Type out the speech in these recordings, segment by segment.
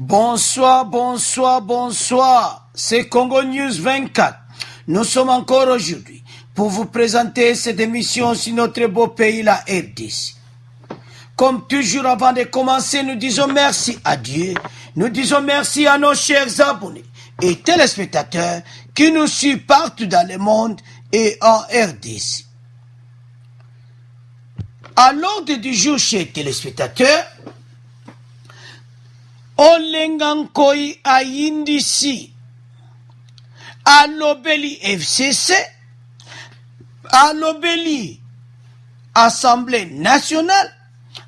Bonsoir, bonsoir, bonsoir. C'est Congo News 24. Nous sommes encore aujourd'hui pour vous présenter cette émission sur notre beau pays, la RDC. Comme toujours, avant de commencer, nous disons merci à Dieu. Nous disons merci à nos chers abonnés et téléspectateurs qui nous suivent partout dans le monde et en RDC. À l'ordre du jour, chers téléspectateurs, Olengankoi Ayindisi, Alobeli FCC, Alobeli Assemblée nationale,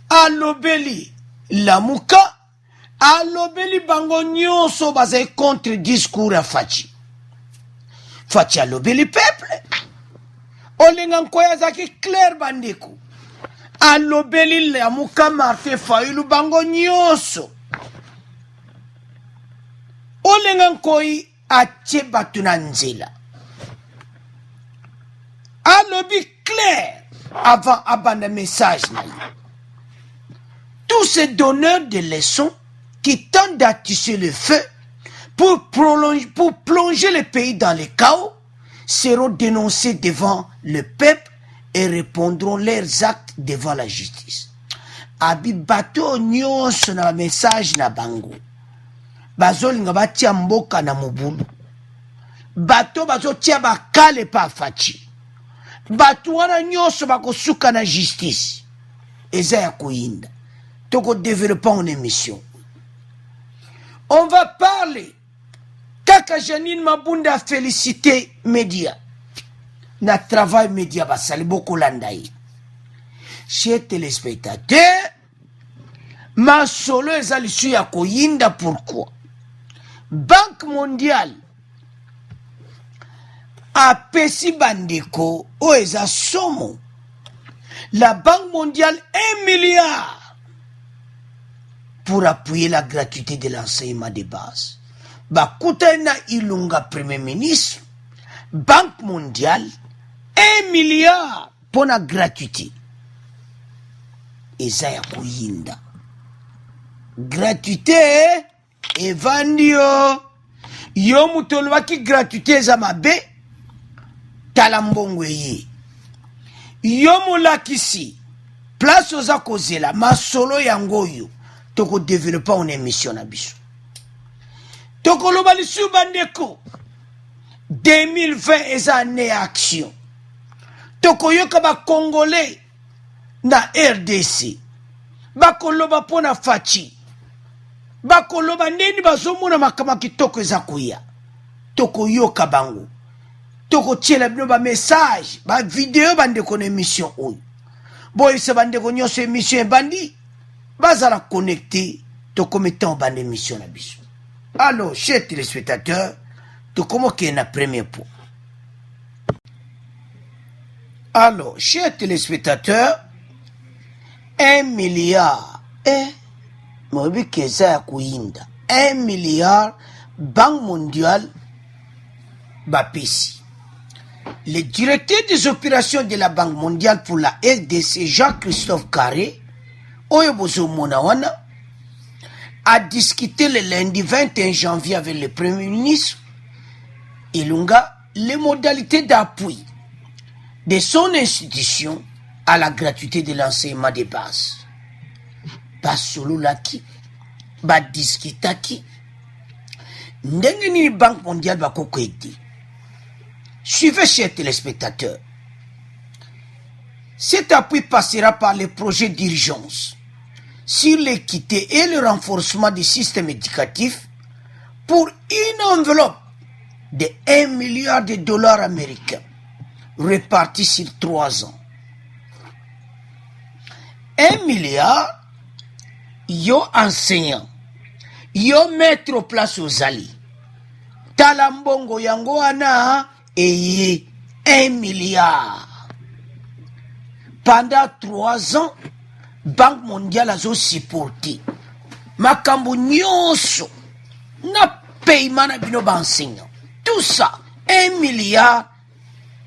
Alobeli Lamuka, Alobeli Bango Nyonso basé contre discours à Fachi. Fachi Alobeli peuple. Olengankoi Azaki clair bandeku. Alobeli Lamuka Martin Fayulu Bango Nyonso. Olengankoi atie batuna nzela. Alobi clair avant abandonner message. Tous ces donneurs de leçons qui tentent d'attiser le feu pour plonger le pays dans le chaos seront dénoncés devant le peuple et répondront leurs actes devant la justice. Abi bato nyonso na message na bango. Bazolinga batia mboka na mobulu. Bato bazotia bakale pa Fachi. Bato wana nyonso bakosuka na justice. Eza ya koyinda. Toko développer une émission. On va parler. Kaka Janine Mabunda a félicité média. Na travail média basali beaucoup landai. Chers téléspectateurs, ma solo eza lisu ya koyinda pourquoi? Banque mondiale a pesi bandeko o eza somo. La Banque mondiale 1 milliard pour appuyer la gratuité de l'enseignement de base. Bakutana Ilunga Premier ministre, Banque mondiale 1 milliard pour la gratuité. Eza ya koyinda. Gratuité et vendio. Yo mutolwaki gratuité za mabe talambongwe ye. Yo mulakisi place oza kozela masolo yango yo toko développer une émission na biso. Toko loba lisu bandeko 2020 eza année action. Toko yoka ba congolais na RDC. Bakoloba pona Fachi. Bakoloba ndeni bazomuna makama kitoko eza kuya. Toko yoka bango. Toko tiela bino ba message, ba vidéo bande ko émission oyo. Boy se bande ko nyonso émission bandi. Bazala connecté toko mettons bande émission na biso. Alors, chers téléspectateurs, toko moke na premier point. Alors, chers téléspectateurs, 1 milliard Mobi keza ya kuinda 1 milliard Banque mondiale Bapesi. Le directeur des opérations de la Banque mondiale pour la RDC, Jean-Christophe Carré, Oyebozo Monawana, a discuté le lundi 21 janvier avec le Premier ministre Ilunga les modalités d'appui de son institution à la gratuité de l'enseignement de base. Basolo laki, ba discutaki, ndenge ni Banque mondiale ba kokwedi. Suivez, chers téléspectateurs. Cet appui passera par les projets d'urgence sur l'équité et le renforcement du système éducatif pour une enveloppe de 1 milliard de dollars américains répartis sur 3 ans. 1 milliard, yo enseignant, yo mettre place aux alliés. Talambongo yango ana et 1 milliard. Pendant 3 ans, Banque mondiale a supporté. Makambo nyonso na paiement na bino enseignant. Tout ça, 1 milliard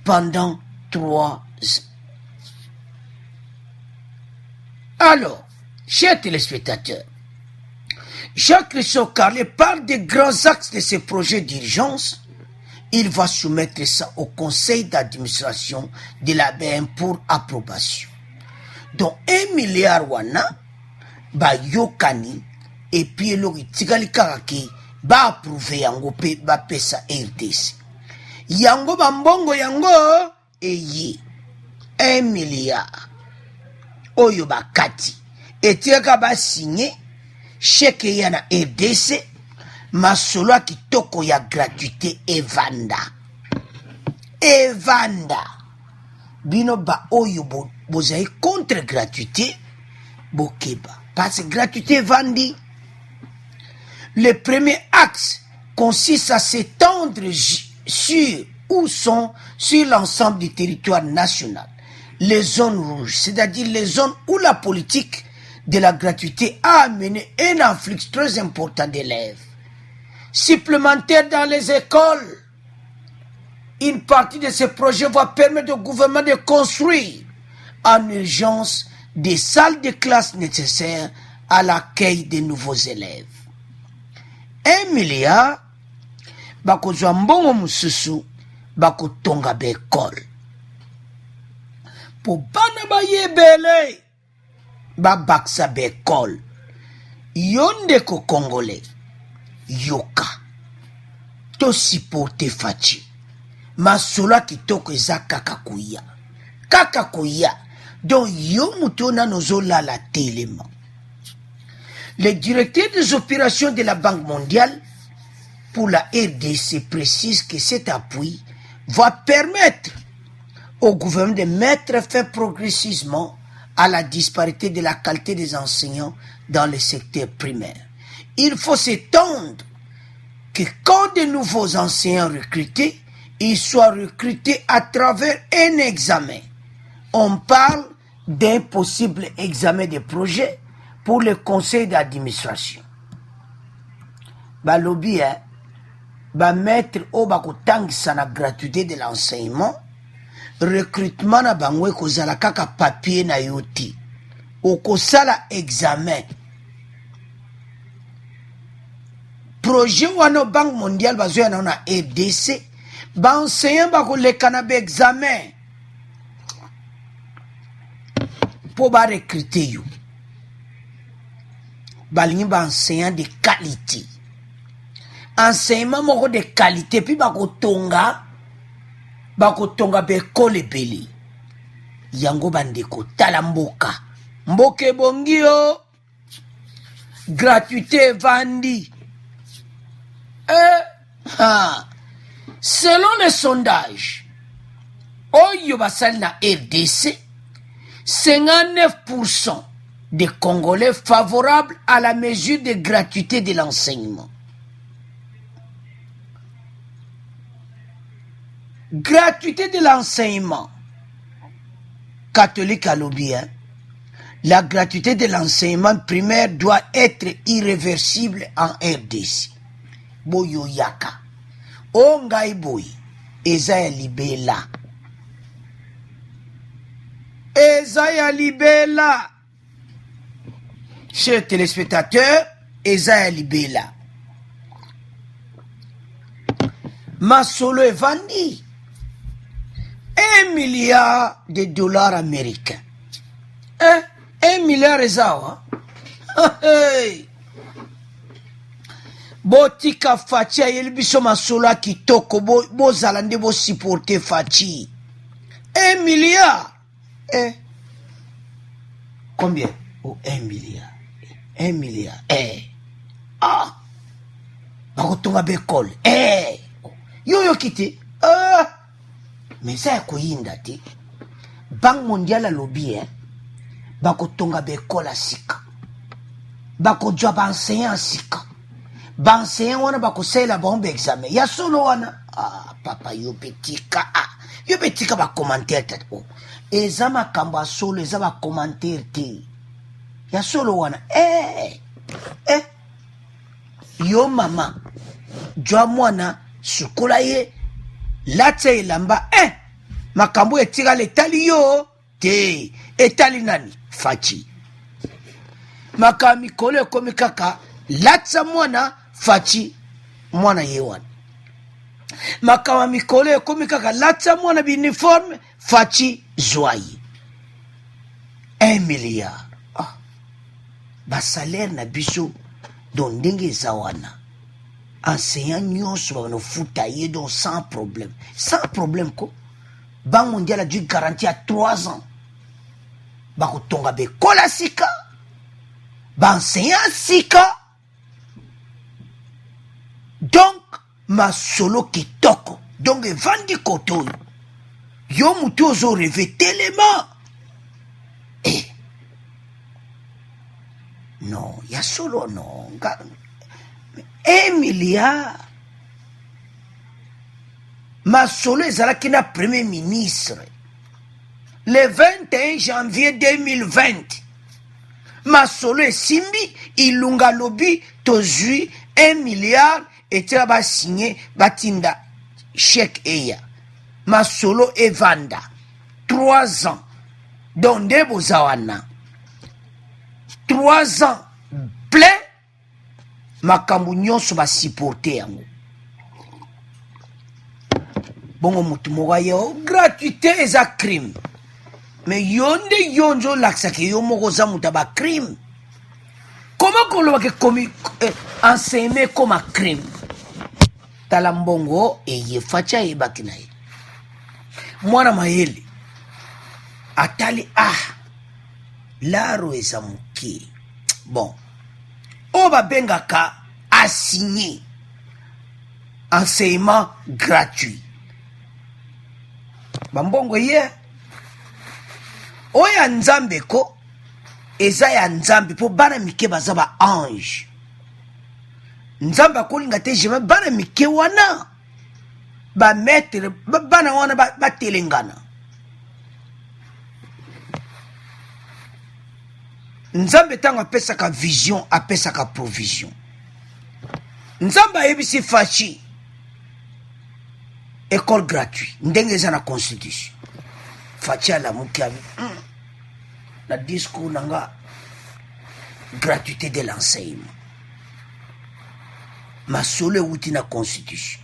pendant 3 ans. Alors, chers téléspectateurs, Jean-Christophe Carlet parle des grands axes de ces projets d'urgence. Il va soumettre ça au conseil d'administration de la BM pour approbation. Donc 1 milliard wana ba yokani et puis eloko tikali kaka ke ba approuver yango pe ba pesa RDC. Yango bambongo yango eye 1 milliard oyo bakati etiaka ba signé chèque ya na RDC masolo ya kitoko ya gratuité evanda bino ba oyo bozali contre gratuité bokeba parce que gratuité evandi. Le premier axe consiste à s'étendre sur l'ensemble du territoire national les zones rouges, c'est-à-dire les zones où la politique de la gratuité a amené un afflux très important d'élèves. Supplémentaire dans les écoles. Une partie de ces projets va permettre au gouvernement de construire en urgence des salles de classe nécessaires à l'accueil des nouveaux élèves. 1 milliard, bako mbongo mususu, bako tonga bekol. Po bana ba yebele, ba baksa bekol. Yonde ko congolais, yoka. To sipote fachi. Masola kitoko eza kakakuya. Kakakuya. Donc yo mutona nozola la telema. Le directeur des opérations de la Banque mondiale pour la RDC précise que cet appui va permettre au gouvernement de mettre fin progressivement à la disparité de la qualité des enseignants dans le secteur primaire. Il faut s'étendre que quand de nouveaux enseignants recrutés, ils soient recrutés à travers un examen. On parle d'un possible examen de projet pour le conseil d'administration. Balobi, ba mettre au bakotangisa na gratuité de l'enseignement, recrutement na bangwe kozala kaka papier na yoti. Okosala examen. Projet wana Banque mondiale bazoya na RDC, ba enseignant bakoleka na examen. Pour ba recruter you. Balingi ba enseignant de qualité. Enseignement moko de qualité puis bakotonga bekole beli. Yango bandeko tala mboka. Mboke bongio. Gratuité vandi. Selon les sondages, oyo basali na RDC, 59% des Congolais favorables à la mesure de gratuité de l'enseignement. Gratuité de l'enseignement. Catholique à l'oubli, la gratuité de l'enseignement primaire doit être irréversible en RDC. Boyo yaka. Ongai boy. Ezaya libela. Ezaya libela. Chers téléspectateurs, Ezaya libela. Masolo est vendu 1 milliard de dollars américains. 1 milliard ezawa. Hey. Botika fachi ayeli biso masolo kitoko bo zalande bo supporter fachi. 1 milliard. Combien? Oh, 1 milliard. 1 milliard. Bakotonga bekol. Yo kiti. Mais ça koyinda te. Banque mondiale alobi bakotonga bekol asika. Bakodwa ba enseignant sika. Ba enseignant wana bakosela bombe examen. Ya solo wana. Papa yo betika. Yo betika ba commentaire tat. Eza makambo solo eza ba commentaire te. Ya solo wana. Yo mama. Jwa mwana sukola ye latse elamba makambo etika letali yo te etali nani fachi makami kole komi kaka latsa mwana faci mwana yewan makama mikolo ekomi kaka latsa mwana uniforme faci zwayi 1 milliard basalaire na biso don ndenge eza wana enseignant nyonso banofuta ye donc sans problème ko banque mondiale a dû garantir à 3 ans bakotonga bekola sika baenseignant sika donc masolo kitoko donc evandi koto oyo yo mutu ozoreve telema non ya solo non 1 milliard masolo ezalaki na premier ministre le 21 janvier 2020 masolo esimbi ilunga lobi tozwi 1 milliard etela basigné batinda chèque eya masolo evanda 3 ans donc nde boza wana 3 ans plein makambo nyonso basupporte yango bongo mutu moko aye gratuité eza crime mais yo nde yo nzolakisaka yo moko oza mutu aba crime koma kolobaka komi enseigné koma crime tala mbongo eye faci ayebaki na ye mwana mayele atali laro eza moke bon oyo babengaka assigné enseignement gratuit bambongo ye oyo ya nzambe ko eza ya nzambe mpo bana mike baza ba ange nzambe akolinga te jamais bana mike wana bametre bana wana batelengana nzambe ntango apesaka vision apesaka provision nzambe ayebisi faci école gratuit ndenge eza na constitution faci alamuki abi na discours nanga gratuité de l'enseignement masolo ewuti na constitution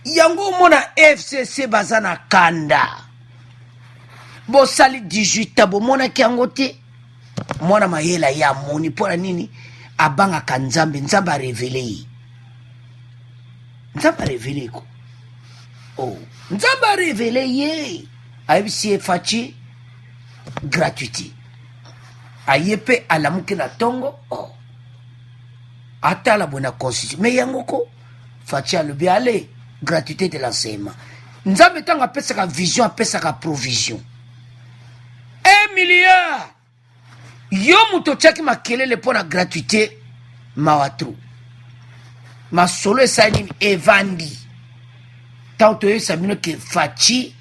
yango omona FCC baza na kanda bosali 18 bomonaki yango te mwana mayela ya moni mpona nini abangaka nzambe arevele ye nzambe arevele ko nzambe arevele ye ayebisi ye faci gratuité aye mpe alamuki na ntongo atala boye na constitution me yango ko faci alobi ale gratuité de l'enseignement nzambe ntango apesaka vision apesaka provision 1 milliard yo mutu otiaki makelele mpo na gratuité mawatru masolo esali nini evandi ntango toyebisa bino ke faci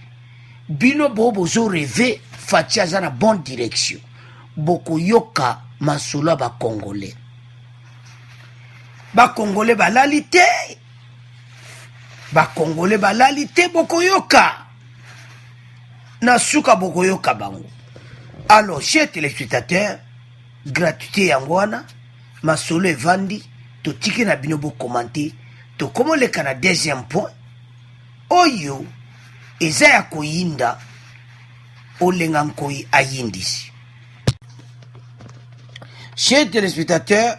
bino bo bozoreve faci aza na bonne direction bokoyoka masolo ya bakongolais balali te bakongolais balali te bokoyoka na suka bokoyoka bango. Alors chers téléspectateurs gratuité yango wana masolo evandi totiki na bino bokomante tokomoleka na deuxième point oyo eza ya koyinda olenga nkoyi ayindisi. Chers téléspectateurs,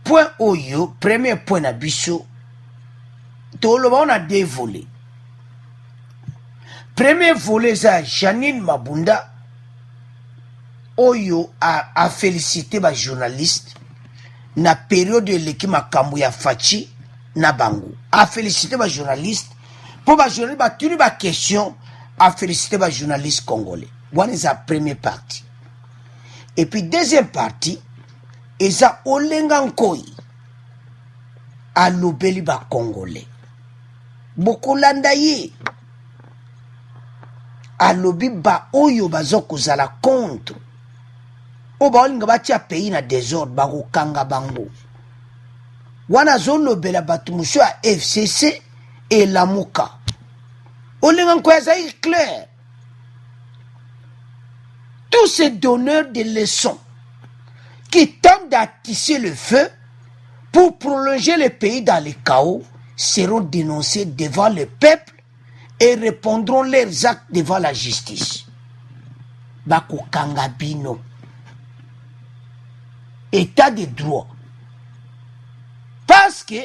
point oyo premier point na biso toloba on a deux volets. Premier volet eza Janine Mabunda oyo a félicité ba journaliste na période eleki makambo ya faci na bango a félicité ba journaliste pour ba journaliste ba tuni ba question a félicité ba journaliste congolais. One is a première partie. Et puis deuxième partie eza olenga nkoyi a lobeli ba congolais bokolanda ye alobi ba oyo bazokozala contre o baolinga batia pays na désordre bakokanga bango wana azolobela bato mosu ya FCC elamuka olinga nkoyi azali clair. Tous ces donneurs de leçons qui tendent à tisser le feu pour prolonger le pays dans le chaos seront dénoncés devant le peuple et répondront leurs actes devant la justice. Bako Kangabino. État de droit. Parce que,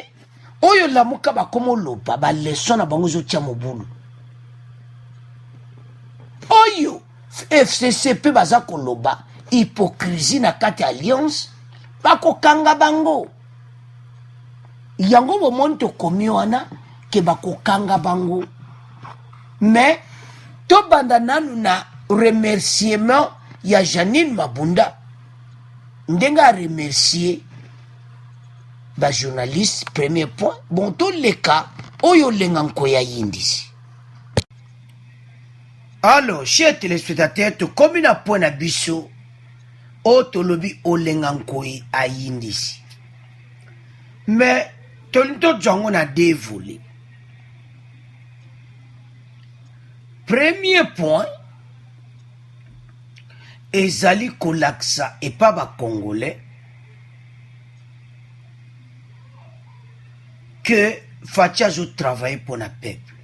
oyo la muka bakomo lopa, ba leçon na bango zo tia mobulu. Oyo, FCCP baza koloba, hypocrisie na kati alliance, bako kanga bango. Yango bomoni tokomi wana, ke bako kanga bango. Mais, to banda nanu na remerciement ya Janine Mabunda, ndenga remercier ba journaliste, premier point. Bon, tous les cas, oyo lenganko ya yindisi. Alors, chers téléspectateurs, to comme na point na biso, o tolobi o lenganko ya yindisi. Mais, tolito django na dévolé. Premier point, ezali kolaksa et pas ba Congolais que Fatia a travaillé pour le peuple.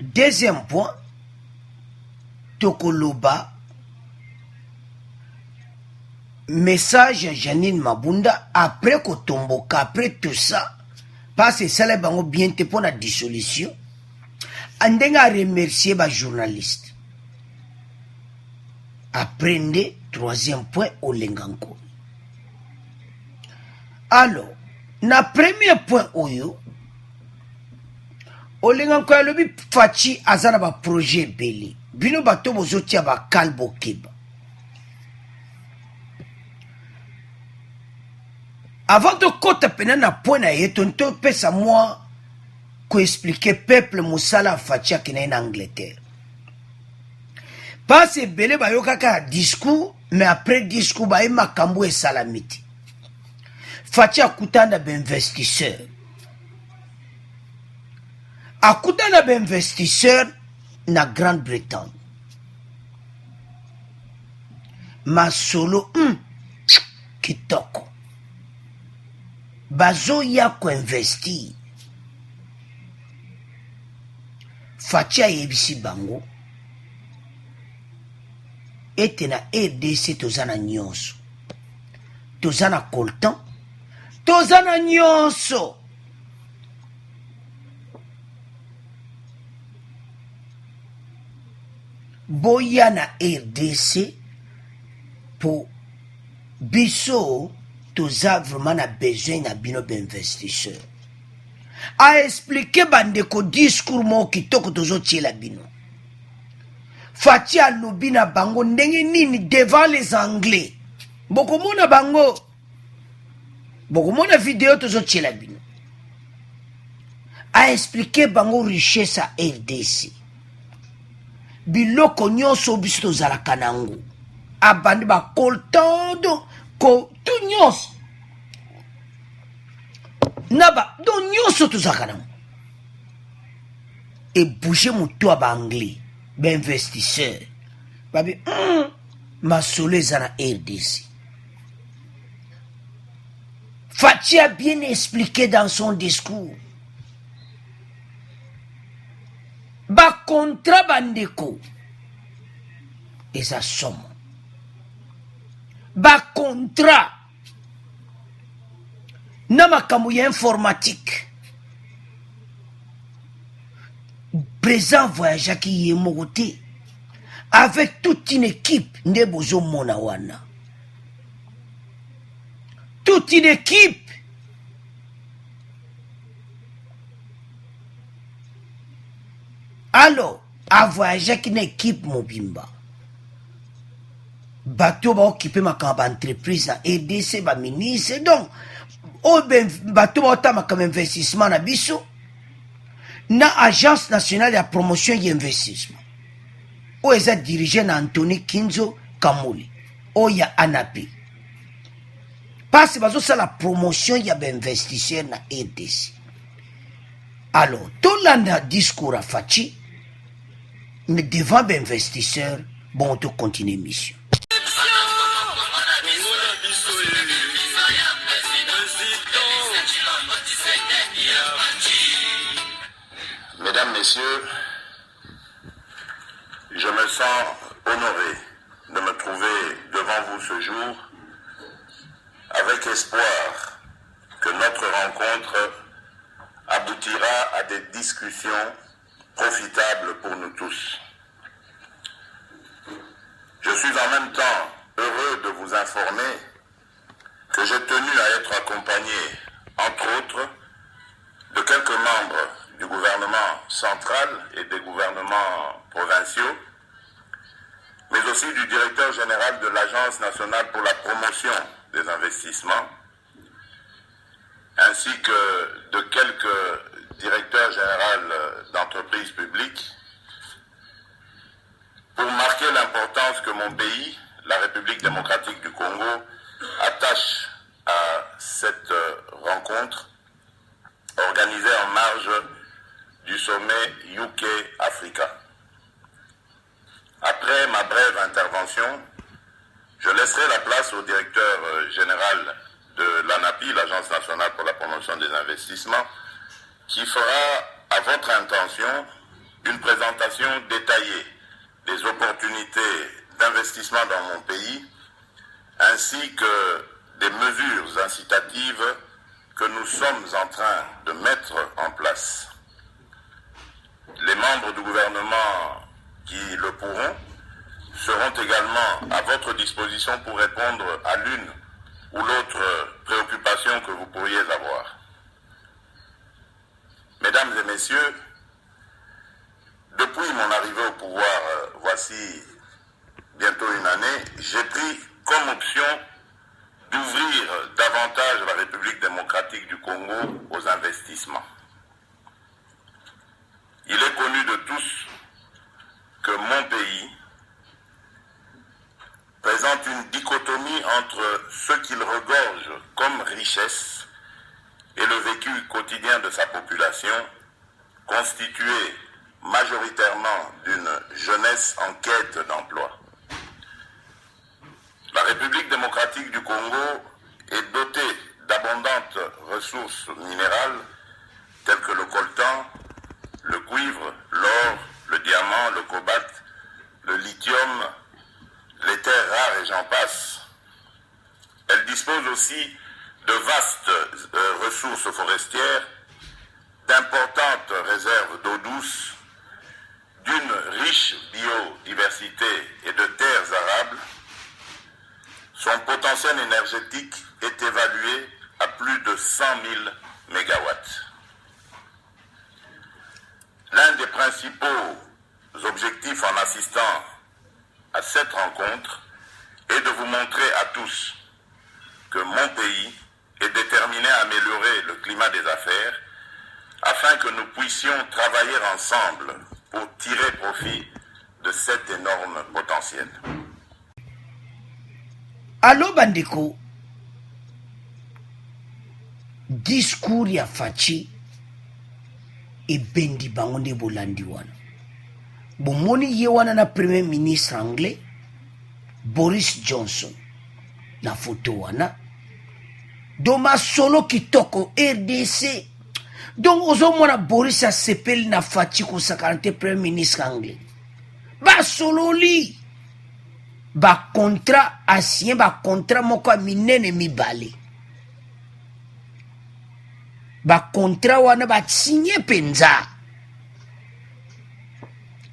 Deuxième point, Tokoloba, message Janine Mabunda, après Kotomboka, après tout ça, parce que ça va bien pour la dissolution, Andenga a remercié les journalistes. Apprenez, troisième point, au Lenganko. Alors, na premier point, oyo, au Lenganko, il Fachi azana ba projet belé. Bino bato bozotia ba kalbo keba. Avant de côté pena na point na yetonto pesa moi ko expliquer peuple musala Fachi qui est en Angleterre. Parce que belé ba yokaka discours mais après discours ba makambo et salamiti. Fachi akutana ba investisseur. Akutana ba investisseur na Grande-Bretagne. Ma solo kitoko. Bazo ya ko investir. Fachi ayebisi bango. Ete na RDC tozana nyonso. Tozana coltan. Tozana nyonso. Boya na RDC pour biso toza vraiment na besoin na bino d'investisseur. A expliquer bandeko discours mo kitoko tozo tiela bino. Fachi alobi na bango ndenge nini devant les Anglais. Bokomona bango. Bokomona vidéo tozo tiela bino. A expliquer bango richesse à RDC. Biloko nyonso biso tozalaka nango. Abandi ba koltando ko tout nyonso. Naba do nyonso tozalaka nango. Et bouger moto ba anglais. Ben investisseur. Babi ma solo zana RDC. Fachi a bien expliqué dans son discours. Ba contrat bandeko. Et ça somme. Ba contrat. Namakamu ya informatique. Présent voyageur qui est mogoté. Avec toute une équipe. Ndebozo monawana. Toute une équipe. Alors, à voyager qui une équipe mobimba. Bateau va occuper ma entreprise à RDC, ma ministre. Donc, au bateau va otama comme investissement na biso. Na agence nationale de promotion et investissement. Où est dirigé na Anthony Kinzo Kamuli. Où ya ANAPI. Parce que ça la promotion y a investisseur na RDC. Alors, tout le discours à Fachi. mais devant l'investisseur, bon, on te continue mission. Mesdames, Messieurs, je me sens honoré de me trouver devant vous ce jour avec espoir que notre rencontre aboutira à des discussions profitables pour nous tous. Je suis en même temps heureux de vous informer que j'ai tenu à être accompagné, entre autres, de quelques membres du gouvernement central et des gouvernements provinciaux, mais aussi du directeur général de l'Agence nationale pour la promotion des investissements, ainsi que de quelques directeurs généraux d'entreprises publiques, pour marquer l'importance que mon pays, la République démocratique du Congo, attache à cette rencontre organisée en marge du sommet UK-Africa. Après ma brève intervention, je laisserai la place au directeur général de l'ANAPI, l'Agence nationale pour la promotion des investissements, qui fera, à votre intention, une présentation détaillée des opportunités d'investissement dans mon pays, ainsi que des mesures incitatives que nous sommes en train de mettre en place. Les membres du gouvernement qui le pourront seront également à votre disposition pour répondre à l'une ou l'autre préoccupation que vous pourriez avoir. Mesdames et messieurs, depuis mon arrivée au pouvoir, voici bientôt une année, j'ai pris comme option d'ouvrir davantage la République démocratique du Congo aux investissements. Il est connu de tous que mon pays présente une dichotomie entre ce qu'il regorge comme richesse et le vécu quotidien de sa population, constitué majoritairement d'une jeunesse en quête d'emploi. La République démocratique du Congo est dotée d'abondantes ressources minérales telles que le coltan, le cuivre, l'or, le diamant, le cobalt, le lithium, les terres rares et j'en passe. Elle dispose aussi de vastes ressources forestières, d'importantes réserves d'eau douce, d'une riche biodiversité et de terres arables. Son potentiel énergétique est évalué à plus de 100 000 mégawatts. L'un des principaux objectifs en assistant à cette rencontre est de vous montrer à tous que mon pays est déterminé à améliorer le climat des affaires afin que nous puissions travailler ensemble pour tirer profit de cet énorme potentiel. Allo bandeko, discours ya faci e bendi bangonde bolandi wana. Bomoni ye wana na premier ministre anglais Boris Johnson na photo wana. Doma solo kitoko RDC. Donc ozo mwana Boris a sepeli na faci ko sakarante premier ministre anglais. Ba solo li. Ba contrat asien ba contrat moko minene mibale. Ba contrat wana ba signé penza.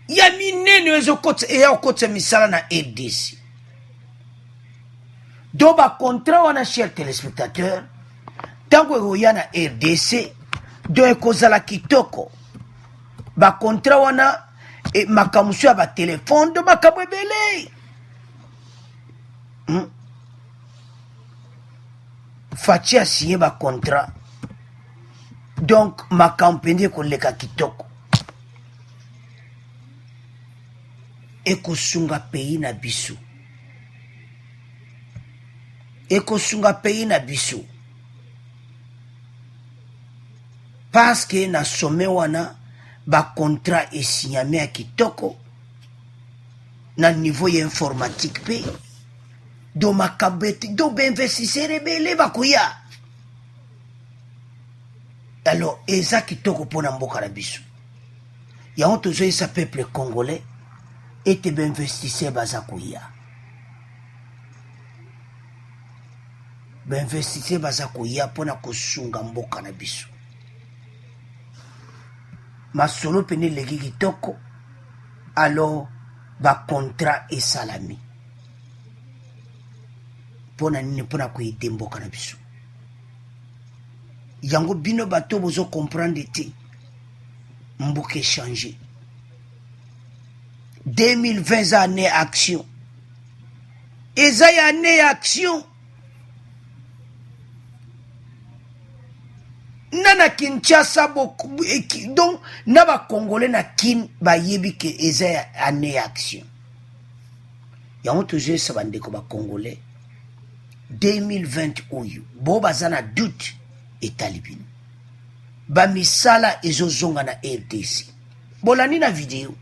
Ya minene wezo kote eya kote misala na RDC. Do ba contrat wana cher téléspectateur. Tango egoya na RDC do ekozala kitoko. Ba contrat wana makamusu ya ba telefone do makabwebele. Faci a signé ba contrat. Donc ma campagne koleka kitoko. Ekosunga pays na biso. Ekosunga pays na biso. Parce que na sommet wana ba contrat e signame a kitoko na niveau ya informatique pe do makabete do investisseur ebele bakuya. Alors eza kitoko pona mboka na biso yango tozoyesa peuple congolais ete bainvestisseur baza kuya, bainvestisseur baza kuya pona kosunga mboka na biso. Masolo pene leki kitoko, alors ba contrat esalami pona nini, pona koyede mboka na biso. Yango bino bato bozo comprendre te mboka changer. 2020 année action, eza ya année action. Nana Kinshasa beaucoup donc na ba congolais na kin ba yebi ke eza ya année action. Yango toujours sa bande ko ba congolais 2020 oyo bo bazana doute etalibino ba misala ezozonga na RDC. Bolani na video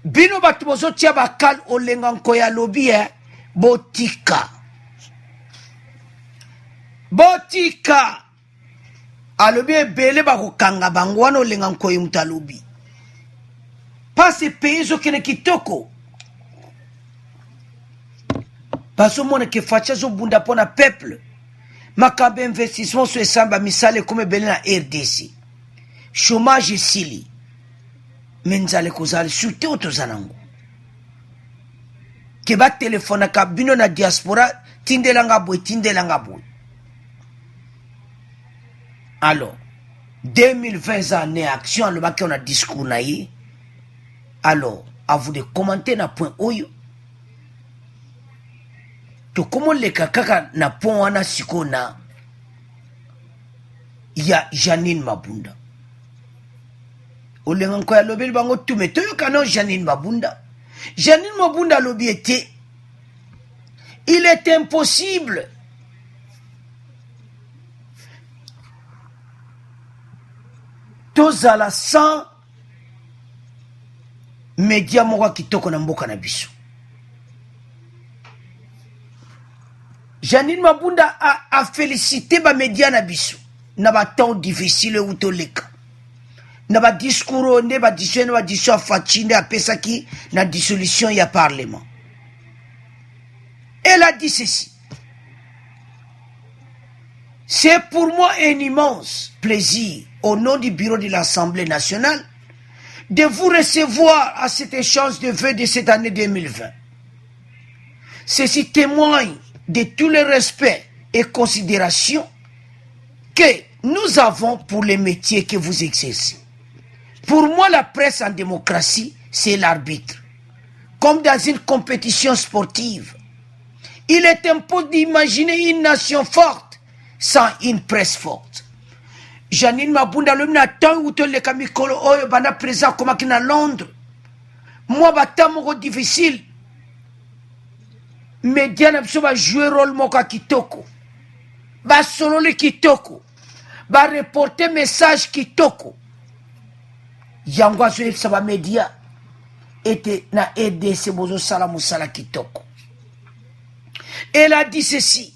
bino batu bozo tia bakal olenga nkoya lobi botika alobi ebele bakokanga bango wana olenga nkoyi mutu alobi pasi pays ezokende kitoko bazomona ke faci azobunda mpona peuple. Makambo investissement so esamba misala ekoma ebele na RDC, chômage esili me nzala ekozala surte oyo toza nango ke batelefonaka bino na diaspora tindelanga boye. Alors 2020 année action alobaki on a discours na ye. Alors à vous de commenter na point oyo to komo leka kaka na point wana siko na ya Janine Mabunda olenga nkoya lobeli bango tume toyoka na Janine Mabunda lobi ete il est impossible tozala sans média moko kitoko na mboka na biso. Janine Mabunda a félicité ba média na biso na ba temps difficile ou toleka na ba discours ne ba dissolution fatine apesa ki na dissolution ya parlement. Elle a dit ceci: c'est pour moi un immense plaisir au nom du bureau de l'Assemblée nationale de vous recevoir à cet échange de vœux de cette année 2020. Ceci témoigne de tout le respect et considération que nous avons pour les métiers que vous exercez. Pour moi, la presse en démocratie, c'est l'arbitre. Comme dans une compétition sportive, il est impossible d'imaginer une nation forte sans une presse forte. Janine Mabunda le na temps où le kamikolo oyo bana présent comme à Londres. Moi bata moko difficile. Média na biso ba jouer rôle moko kitoko. Ba solo le kitoko. Ba reporter message kitoko. Yango azo sa ba média était na RDC bozo sala musala kitoko. Elle a dit ceci: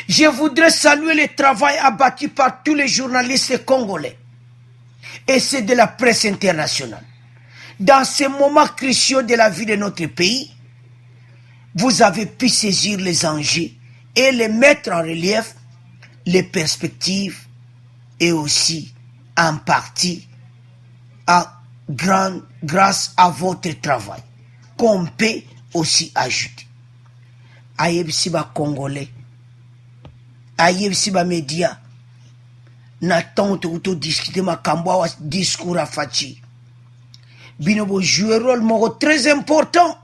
je voudrais saluer le travail abattu par tous les journalistes congolais et ceux de la presse internationale. Dans ces moments cruciaux de la vie de notre pays, vous avez pu saisir les enjeux et les mettre en relief, les perspectives et aussi en partie grâce à votre travail, qu'on peut aussi ajouter. Ayebisi ba Congolais, ayebisi ba média, n'attend to discuter ma kambo discours à Fachi. Binobo joue un rôle très important.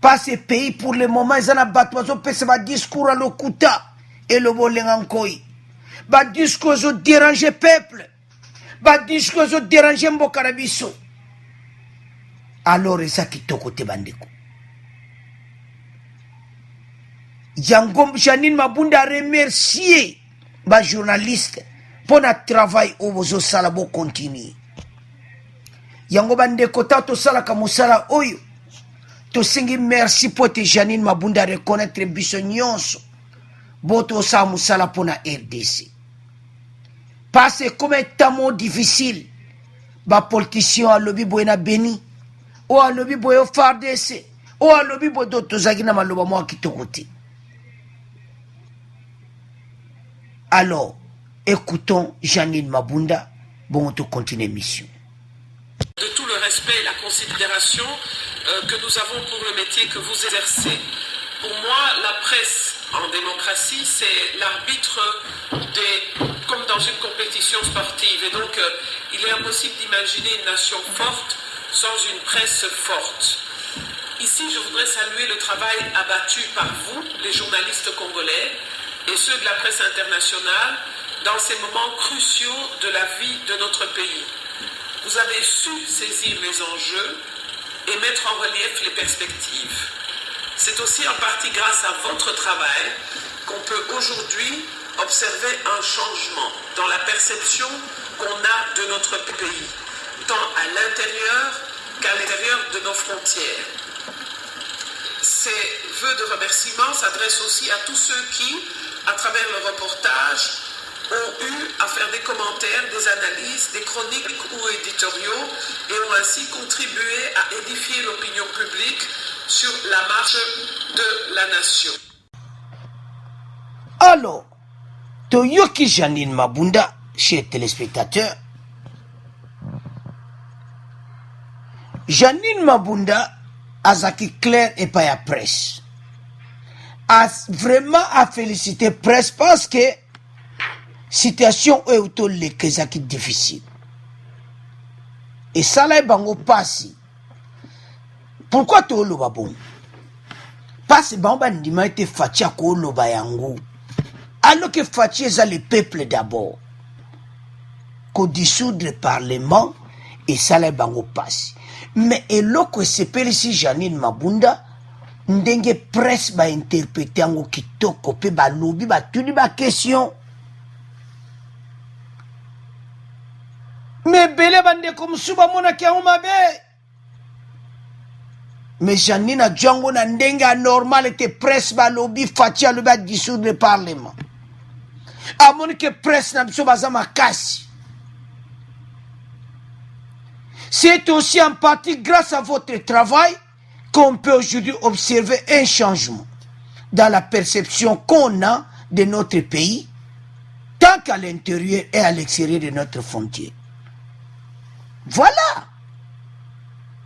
Pas ces pays pour le moment, ils en ont battu, ils ont fait un discours à l'Okuta et le Bolengankoi. Ba discours ils ont dérangé peuple. Ba discours ils ont dérangé Mbokarabiso. Alors, c'est ça qui t'a côté bandeko. Yangom Janine Mabunda a remercié ba journaliste pour notre travail au Bozo Salabo continue. yango bandeko ta tosalaka mosala oyo tosengi merci po te Janine Mabunda reconnaître biso nyonso bo tosala mosala mpona RDC parce que comme tamo difficile bapoliticien alobi boye na Beni o alobi boye o FARDC o alobi boye do tozalaki na maloba mwa kitoko te. Alors écoutons Janine Mabunda. Bon, on continue mission. De tout le respect et la considération que nous avons pour le métier que vous exercez. Pour moi, la presse en démocratie, c'est l'arbitre comme dans une compétition sportive. Et donc, il est impossible d'imaginer une nation forte sans une presse forte. Ici, je voudrais saluer le travail abattu par vous, les journalistes congolais, et ceux de la presse internationale, dans ces moments cruciaux de la vie de notre pays. Vous avez su saisir les enjeux et mettre en relief les perspectives. C'est aussi en partie grâce à votre travail qu'on peut aujourd'hui observer un changement dans la perception qu'on a de notre pays, tant à l'intérieur qu'à l'extérieur de nos frontières. Ces vœux de remerciement s'adressent aussi à tous ceux qui, à travers le reportage, ont eu à faire des commentaires, des analyses, des chroniques ou éditoriaux et ont ainsi contribué à édifier l'opinion publique sur la marche de la nation. Alors, Toyoki Janine Mabunda, chers téléspectateurs, Janine Mabunda azaki clair et pas à presse. A vraiment à féliciter presse parce que situation est autour de kezaki difficile. Et ça là bango passi. Pourquoi tu le bon? Parce que bamba ndima été fatia ko lo bayango. Alors que fatia ça le peuple d'abord. Ko dissoudre le parlement et ça là bango passi. Mais eloko sepeli si Janine Mabunda ndenge presse ba interpréter ngo kitoko pe ba lobi ba tuni ba question. Mais belé bande comme suba mona ki mabe. Mais Janine a django na ndenge normal était presse ba lobi fatia le ba dissoudre le parlement. Amoni que presse na biso bazama kasi. C'est aussi en partie grâce à votre travail qu'on peut aujourd'hui observer un changement dans la perception qu'on a de notre pays, tant qu'à l'intérieur et à l'extérieur de notre frontière. Voilà.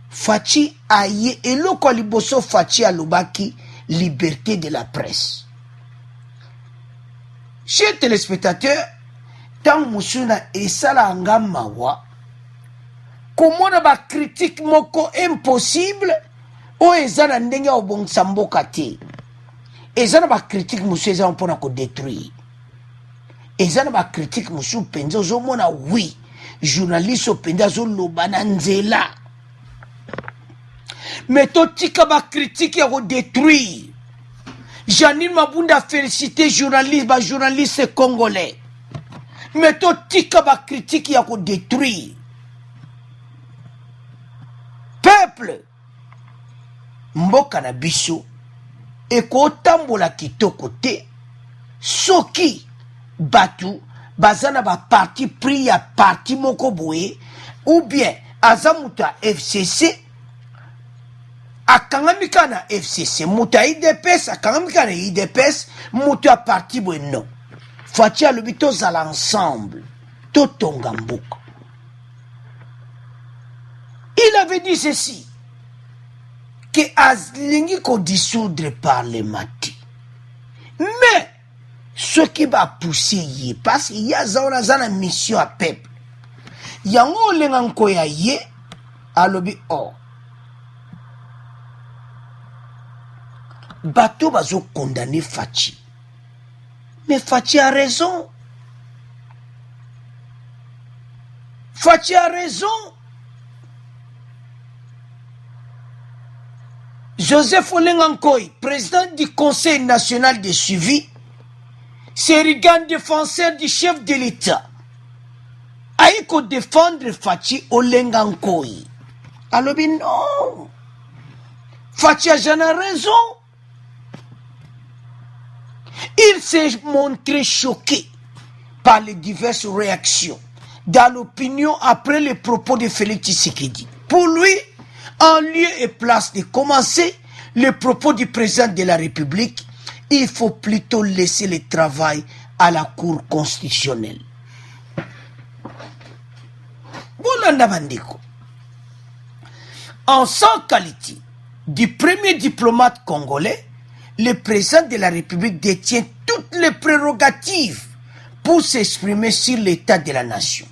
Fachi aye et le koliboso Fachi alubaki liberté de la presse. Chers téléspectateurs, tant musuna et salanga mawa, comment on a critique moko impossible, o ezana ndenge obong samboka te. Ezana ba critique musu ezana pona ko détruire. Ezana ba critique musu penzo zo mona oui. Journaliste openda zo lobana nzela. Mais to tika ba critique ya ko détruire. Janine Mabunda félicité journaliste congolais. Mais to tika ba critique ya ko détruire. Peuple mboka na biso ekotambola kitoko te soki batu bazana ba parti pris ya parti moko boye ou bien azamuta FCC akangamika na FCC muta IDPS akangamika na IDPS muta parti boye non fati alobi tozala ensemble totonga mboka. Il avait dit ceci que azlingi ko dissoudre parlement. Mais ce qui va pousser parce qu'il y a une mission à peuple. Yango lenganko ya ye alobi oh. Bato bazo condamner Fachi. Mais Fachi a raison. Fachi a raison. Joseph Olengankoy, président du Conseil national de suivi, Serigan défenseur du chef de l'État, a eu qu'à défendre Fachi Olengankoy. alobi non, Fatia Jean a raison. Il s'est montré choqué par les diverses réactions dans l'opinion après les propos de Félix Tshisekedi. Pour lui, en lieu et place de commencer les propos du président de la République, il faut plutôt laisser le travail à la Cour constitutionnelle. Bolanda Bandeko. En sans qualité du premier diplomate congolais, le président de la République détient toutes les prérogatives pour s'exprimer sur l'état de la nation,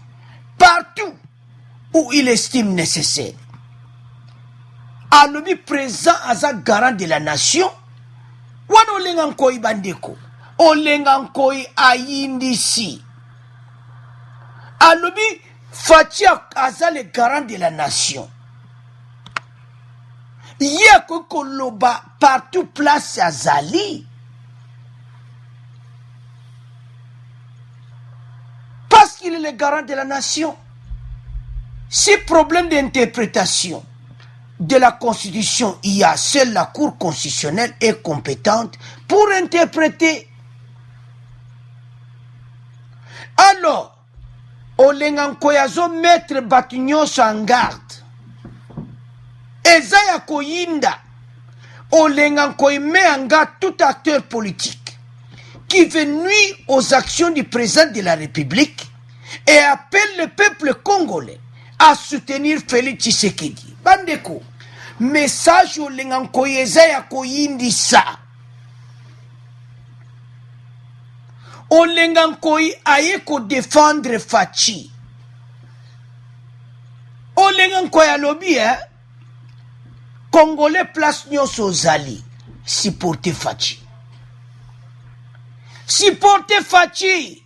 partout où il estime nécessaire. Alobi président aza garant de la nation, wana olenga nkoi bandeko, olenga nkoi ayindisi. Alobi Fatia aza le garant de la nation. Yeko koloba partout place azali. Parce qu'il est le garant de la nation. Si problème d'interprétation de la Constitution, il y a seule la Cour constitutionnelle est compétente pour interpréter. Alors, Olengankoyazo mettre Batignos en garde. Ezaya Koyinda, Olengankoy met en garde tout acteur politique qui veut nuire aux actions du président de la République et appelle le peuple congolais à soutenir Félix Tshisekedi. Bandeko, message Olengankoy Ezaya Koyindi sa. Olengankoy aye ko défendre Fachi. Olengankoy alobi Congolais place nyonso zali supporter Fachi. Supporter Fachi.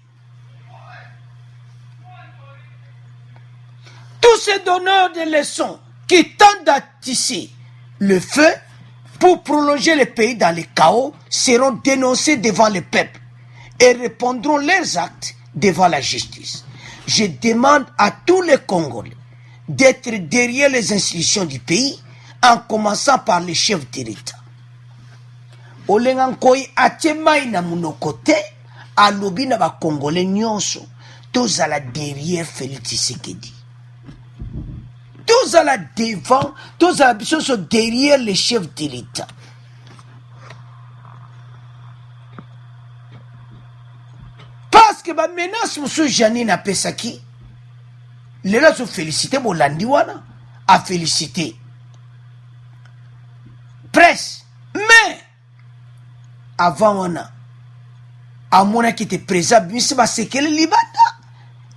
Tous ces donneurs de leçons qui tentent d'attiser le feu pour prolonger le pays dans le chaos seront dénoncés devant le peuple et répondront leurs actes devant la justice. Je demande à tous les Congolais d'être derrière les institutions du pays, en commençant par les chefs de l'État. Olengankoy atemai na munokote, alobi na ba Congolais nyonso, tous à la derrière Félix Tshisekedi. Tous à la devant, tous à la sont derrière les chefs de l'État. Parce que ma menace, monsieur Janine Apesaki, les là sont félicités, Bolandiwana a félicité. Presse, mais avant on a mon qui était présent, c'est que le Libanda.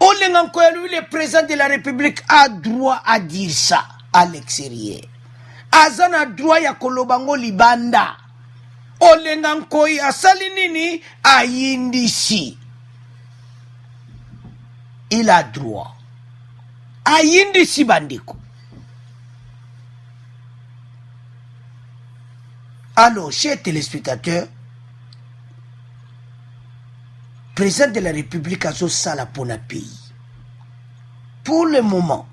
Lui, le président de la République a droit à dire ça à l'extérieur. Azan a droit à Kolobango Libanda. Olengankoy a salinini a yindisi. Il a droit. A yindisi bandiko. Alors, chers téléspectateurs, président de la République a sala pour le pays. Pour le moment,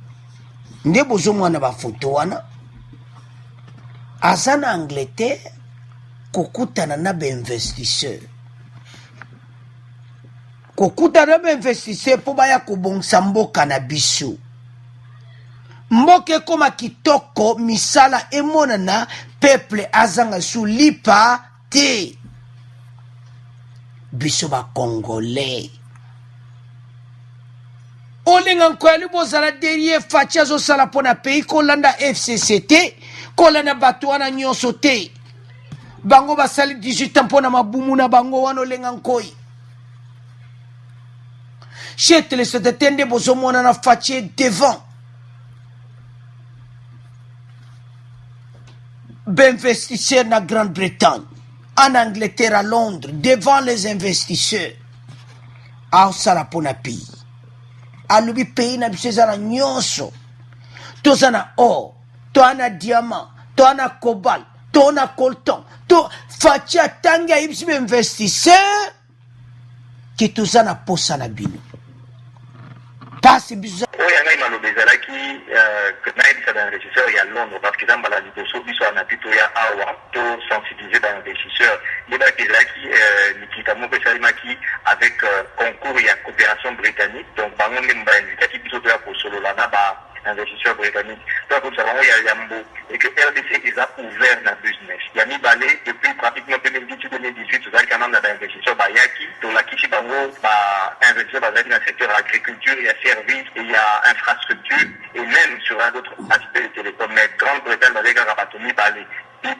ne bozo mwana ba photo wana azana Angleterre kokutana na ba investisseur. Kokutana ba investisseur po baya kobongisa mboka na biso. Mboke koma kitoko misala emonana peuple azanga sous lipa te. Biso ba Congolais. Olengankoy bozala derrière Fatia zo sala pona pays kolanda FCCT, kolanda batuana nyonso te. Bango basali 18 ans pona mabumu na bango wana Olengankoy. Chez téléspectateurs de bozomona na Fatia devant. D'investisseurs na Grande-Bretagne, en Angleterre, à Londres, devant les investisseurs. A sala pona pays. Alubi pays na bisezana nyonso. Tozana or, toana diamant, toana cobalt, toana coltan, to Fatia tanga ibsi investisseur qui tozana posana bino. Pas biso. Oya ngai malobezalaki que ça d'investisseurs il y a Londres parce que dans la liboso biso na pito ya awa to sensibiliser d'investisseurs les ba qui Nikita Moko Salimaki avec concours et coopération britannique donc bango mba invité biso pour solo là ba investisseurs britanniques. Donc, nous savons qu'il y a Yambo et que RDC est ouvert dans le business. Il y a mis balai depuis pratiquement 2018-2018, vous avez quand même d'investisseurs Bayaki, donc la Kishi Bango, investisseurs dans le secteur agriculture, il y a services, il y a infrastructure et même sur un autre aspect de télécom. Mais Grande-Bretagne, avec un rabattomi balai.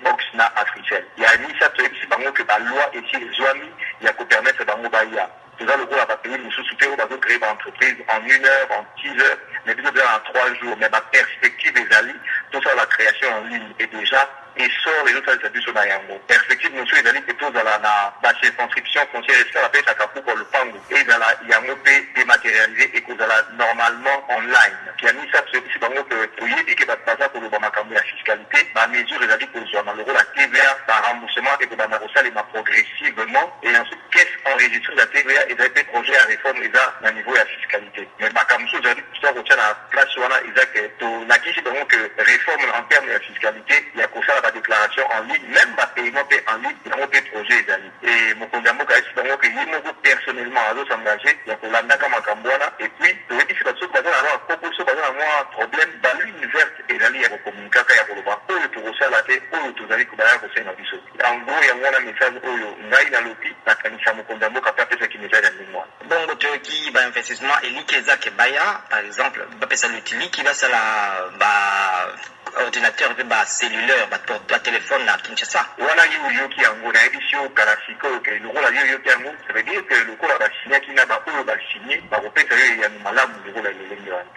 Box na africaine. Il y a mis ça, c'est Bango que la loi est ici, il y a qu'à permettre Bango Baya. Nous allons le pays, nous sous-soutenons, nous créer une entreprise en 1 heure, en 6 heures, mais plutôt en 3 jours. Mais ma perspective des alliés, tout ça, la création en ligne est déjà, et sort les autres services sur Nayango. Perspective, nous sommes allés plutôt dans la circonscription foncière, et ça, après, ça capou pour le Pango. Et dans la Yango dématérialisé et que là normalement online. Qui a mis ça, c'est Bango que pour y et qui va passer pour le Bamakambo la fiscalité, ma mesure, les alliés pour le malheureux, la TVA, par remboursement et que Bamarosa les progressivement, et ensuite, qu'est-ce enregistré la TVA et des projets à réforme et à niveau de la fiscalité. Mais comme ça, j'ai dit que ça retient la place sur la la question donc que réforme en termes de la fiscalité, il y a pour ça la déclaration en ligne, même la paiement en ligne, il y a des projets et mon condamnement que il personnellement à l'autre engagé, il y a pour l'anda comme un Cambouana et puis le dit c'est parce que alors proposition par exemple un problème dans l'une verte et dans l'IA communiquer qu'il y a pour le voir pour le tour ça la tête pour le tour d'aller couper au sein de biso. En gros, il y a un message où il y a l'outil la kanisa mon condamnement capable ce qui me fait dans moi. Bon, qui va investissement et l'Ikeza qui baya par exemple, va passer l'outil qui va sur la ordinateur de base cellulaire, la téléphone à Kinshasa. Voilà, il y a qui a un édition Kalashiko, que le rôle il y a ça veut dire que le rôle va signer qui n'a pas signé, va repérer il y a un malade le rôle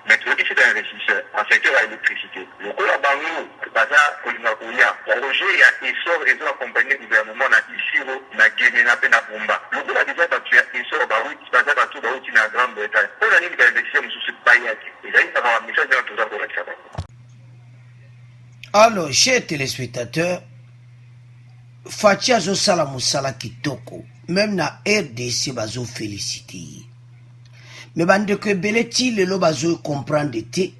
mais tu veux dire c'est un investisseur en secteur à l'électricité. Le rôle à Bango, Baza, Kolinakoya, projet, il y a essor et ont accompagné le gouvernement na Isiro, na Guinée, na Bomba. Le rôle a déjà battu essor, Baoui, Baza, Batou, Baouti, na Grande-Bretagne. Pour l'année d'investissement, sous ce Bayaki. Et là, il va avoir un message dans tout ça pour la Alors, chers téléspectateurs, Fatia zo sala musala kitoko, même na RDC bazo félicité. Mais bande que beleti le lo bazo comprendre te,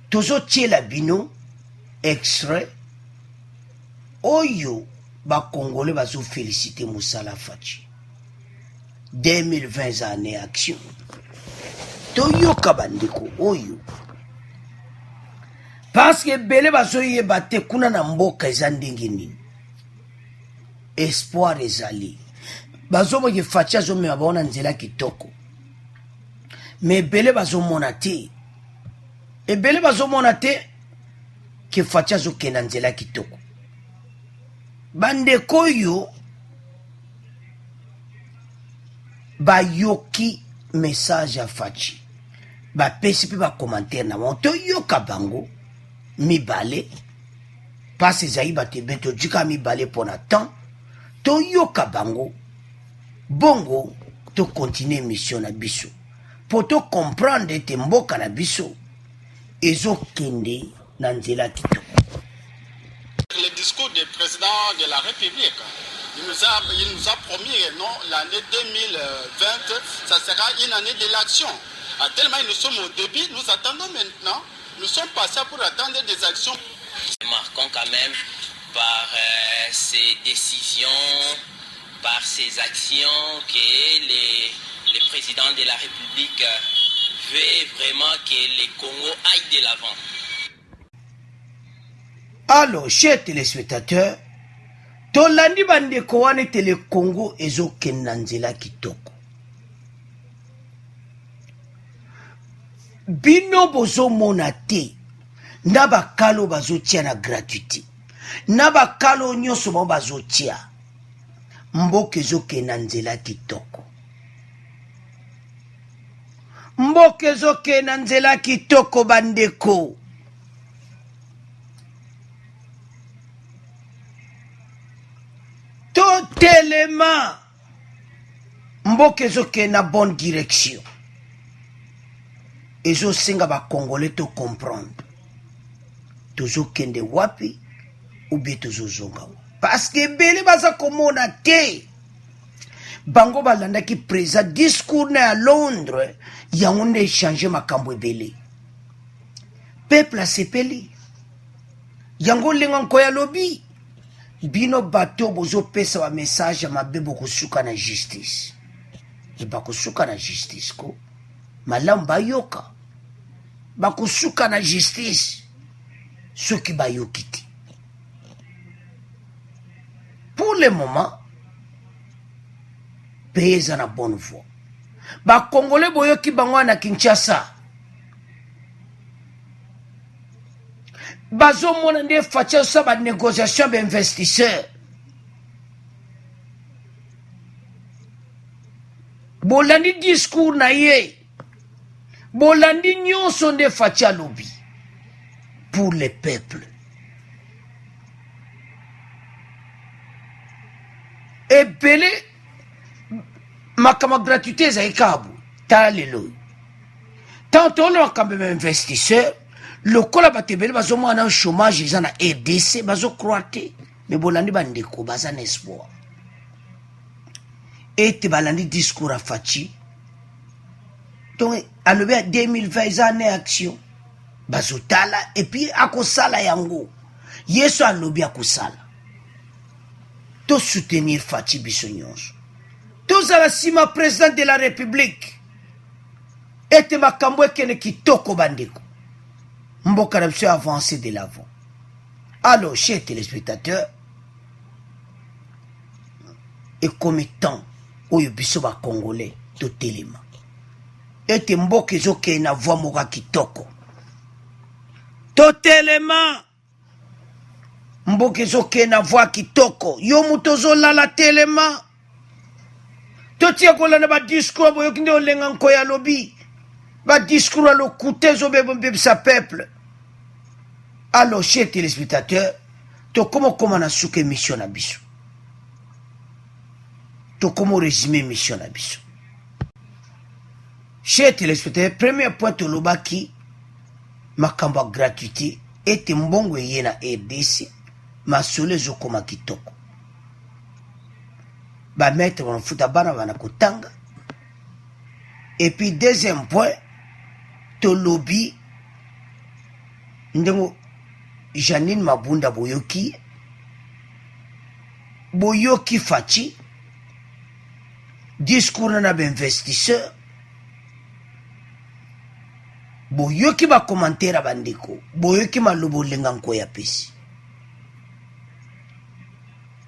tozo tie la bino, extrait, oyo, ba Congolais bazo félicité musala Fachi. 2020 années action. Toyo kabandeko, oyo. Parce que bele bazo yebate kuna na mboka ezandingi nini. Espoir ezali. Bazo boye Fachi azo me abona nzela kitoko. Mais bele bazo monate. Et bele bazo monate ke Fachi azo kena nzela kitoko. Bandeko yo ba yoki message à Fachi. Ba pesi pe ba commentaire na monto yoka bango. Mibale passe zaïba te beto jika mibale pona temps to yoka bango bongo to continuer mission na biso pour to comprendre te mboka na biso ezo kende na nzela kitoko. Le discours du président de la République, il nous a promis non l'année 2020 ça sera une année de l'action. Tellement nous sommes au début, nous attendons maintenant. Nous sommes passés pour attendre des actions. Marquons quand même par ces décisions, par ces actions que le président de la République veut vraiment que le Congo aille de l'avant. Alors, chers téléspectateurs, tolandi bandeko wane tele Congo ezo kenanzela kitoko. Bino bozo monate na bakalo bazo tia na gratuité na bakalo nyoso mo bazo tia mboka ezoke na nzela kitoko mboka ezoke na nzela kitoko bandeko totelema mboka ezoke na bonne direction. Et je singa ba Congolais te comprendre. Toujours kende wapi ou bien toujours zonga. Parce que bele baza komona te. Bango balanda ki présent discours na à Londres, ya on échanger makambo bele. peuple asepeli yango lenga nkoya lobi bino bato bozo pesa wa message mabe bokusuka na justice bakusuka na justice ko malamu bayoka bakusuka na justice soki bayoki te. Pour le moment pays eza na bonne voie. Bakongole boyoki bango na Kinshasa bazomona nde fatia sa ba négociation ba investisseur bolandi discours na ye bolandi nyonso nde fatia lobi pour le peuple. Ebele makama gratuité zaikabu tala lelo tanto lo kambe investisseur lokola batebele bazomona chômage eza na RDC bazokroate me bolandi bandeko baza na espoir ete balandi discours afachi donc alobi ya 2020 eza na action bazotala et puis akosala yango yesu alobi akosala to soutenir Fachi biso nyonso tozala sima président de la République ete makambo ekene kitoko bandeko mboka na biso avancer de l'avant. Alors chers téléspectateurs et comme temps oyo biso ba congolais to telema ete mboka ezokee na voix moka kitoko to telema mboka ezokee na voix kitoko yo muto ozolala telema totia kolanda ba discours boyoki nde olenga nkoya lobi ba discours à l'okute ezobebisa peuple. Alors chers téléspectateurs to comment na suka émission na biso to comment résumer émission na biso. Chers téléspectateurs, premier point to lobaki makamba gratuité ete mbongo eye na RDC masole zokoma kitoko ba mettre en futa bana bana kotanga. Et puis deuxième point to lobby ndengo Janine Mabunda boyoki Fachi discours na ba investisseur boyoki ba commentaire bandeko boyoki malobo lenga nkoya pesi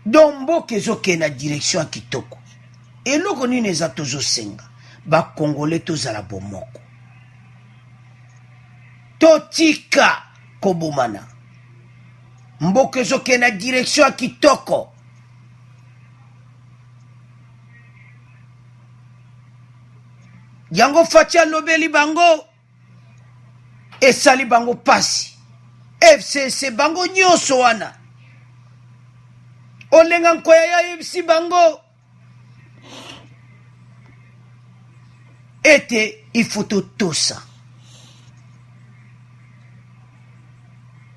donc mboka ezoke na direction ya kitoko eloko nini eza tozosenga bakongole tozala bomoko totika kobomana mboka ezoke na direction ya kitoko yango Fachi alobeli bango esali bango pasi FCC bango nyonso wana olenga nkoya ya FC bango ete il faut tosa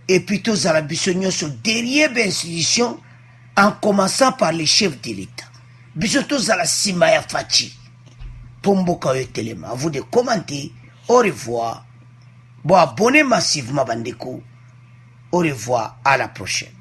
et puis tozala biso nyonso derrière l'institution en commençant par les chefs de l'État biso tozala sima ya Fachi pour mboka oyo telema. À vous de commenter. Au revoir. Bon, abonnez massivement bandeko. Au revoir, à la prochaine.